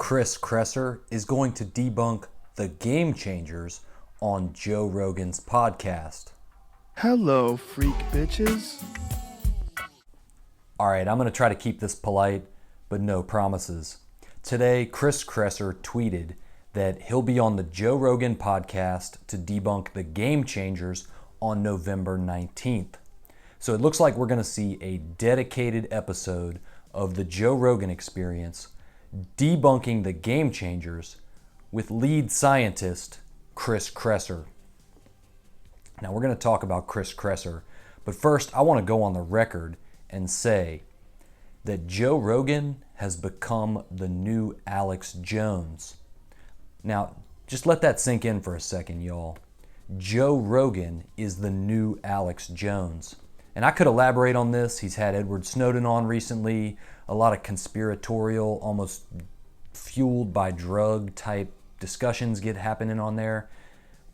Chris Kresser is going to debunk The Game Changers on Joe Rogan's podcast. Hello, freak bitches. Alright, I'm going to try to keep this polite, but no promises. Today, Chris Kresser tweeted that he'll be on the Joe Rogan podcast to debunk The Game Changers on November 19th. So it looks like we're going to see a dedicated episode of the Joe Rogan Experience debunking The Game Changers with lead scientist Chris Kresser. Now we're going to talk about Chris Kresser, but first I want to go on the record and say that Joe Rogan has become the new Alex Jones. Now, just let that sink in for a second, y'all. Joe Rogan is the new Alex Jones. And I could elaborate on this. He's had Edward Snowden on recently, a lot of conspiratorial, almost fueled by drug type discussions get happening on there.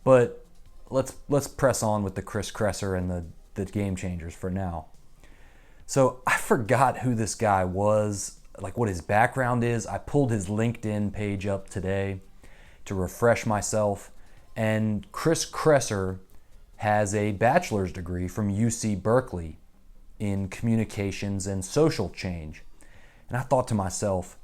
But let's press on with the Chris Kresser and the Game Changers for now. So I forgot who this guy was, like what his background is. I pulled his LinkedIn page up today to refresh myself. And Chris Kresser has a bachelor's degree from UC Berkeley in communications and social change. And I thought to myself,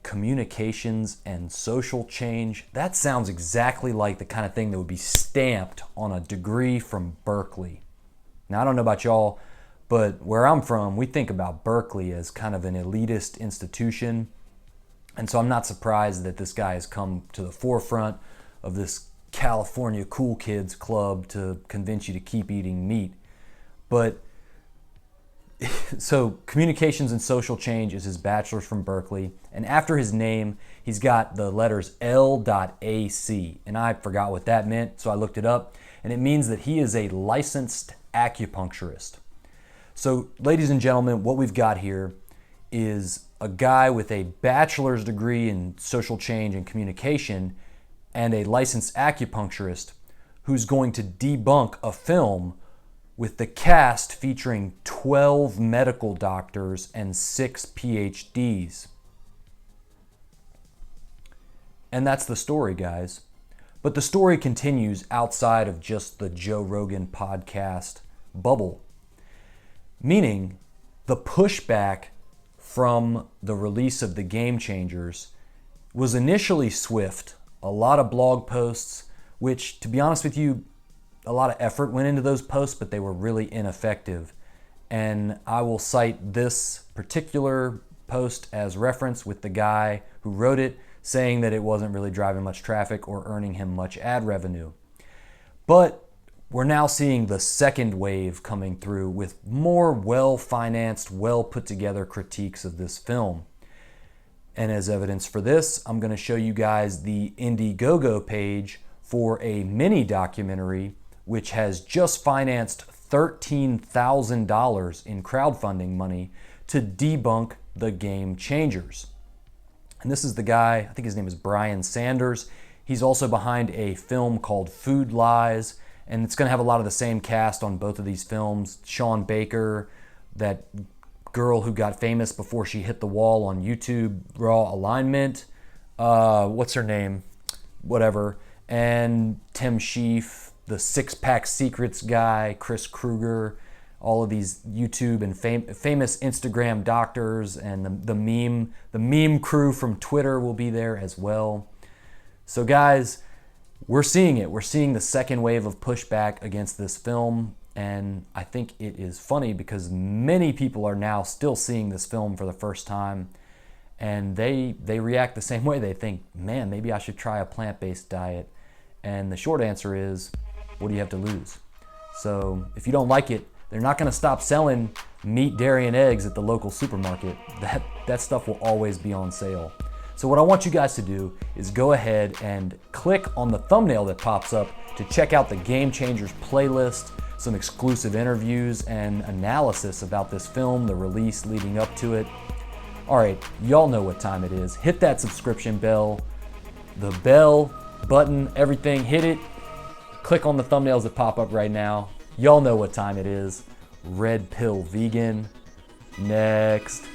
communications and social change, that sounds exactly like the kind of thing that would be stamped on a degree from Berkeley. Now, I don't know about y'all, but where I'm from, we think about Berkeley as kind of an elitist institution. And so I'm not surprised that this guy has come to the forefront of this California cool kids club to convince you to keep eating meat. But so communications and social change is his bachelor's from Berkeley. And after his name, he's got the letters L.AC. And I forgot what that meant, so I looked it up. And it means that he is a licensed acupuncturist. So, ladies and gentlemen, what we've got here is a guy with a bachelor's degree in social change and communication and a licensed acupuncturist who's going to debunk a film with the cast featuring 12 medical doctors and 6 PhDs. And that's the story, guys. But the story continues outside of just the Joe Rogan podcast bubble. Meaning, the pushback from the release of The Game Changers was initially swift. A lot of blog posts, which, to be honest with you, a lot of effort went into those posts, but they were really ineffective. And I will cite this particular post as reference with the guy who wrote it, saying that it wasn't really driving much traffic or earning him much ad revenue. But we're now seeing the second wave coming through with more well-financed, well-put-together critiques of this film. And as evidence for this, I'm going to show you guys the Indiegogo page for a mini documentary which has just financed $13,000 in crowdfunding money to debunk The Game Changers. And this is the guy, I think his name is Brian Sanders. He's also behind a film called Food Lies, and it's going to have a lot of the same cast on both of these films. Sean Baker, that girl who got famous before she hit the wall on YouTube, Raw Alignment. What's her name? Whatever. And Tim Sheaf, the Six Pack Secrets guy, Chris Kruger, all of these YouTube and famous Instagram doctors, and the meme crew from Twitter will be there as well. So guys, we're seeing it. We're seeing the second wave of pushback against this film. And I think it is funny because many people are now still seeing this film for the first time, and they react the same way. They think, man, maybe I should try a plant-based diet. And the short answer is, what do you have to lose? So if you don't like it, they're not going to stop selling meat, dairy, and eggs at the local supermarket. That stuff will always be on sale. So what I want you guys to do is go ahead and click on the thumbnail that pops up to check out the Game Changers playlist, some exclusive interviews and analysis about this film, the release leading up to it. All right, y'all know what time it is. Hit that subscription bell, the bell button, everything, hit it. Click on the thumbnails that pop up right now. Y'all know what time it is. Red Pill Vegan. Next.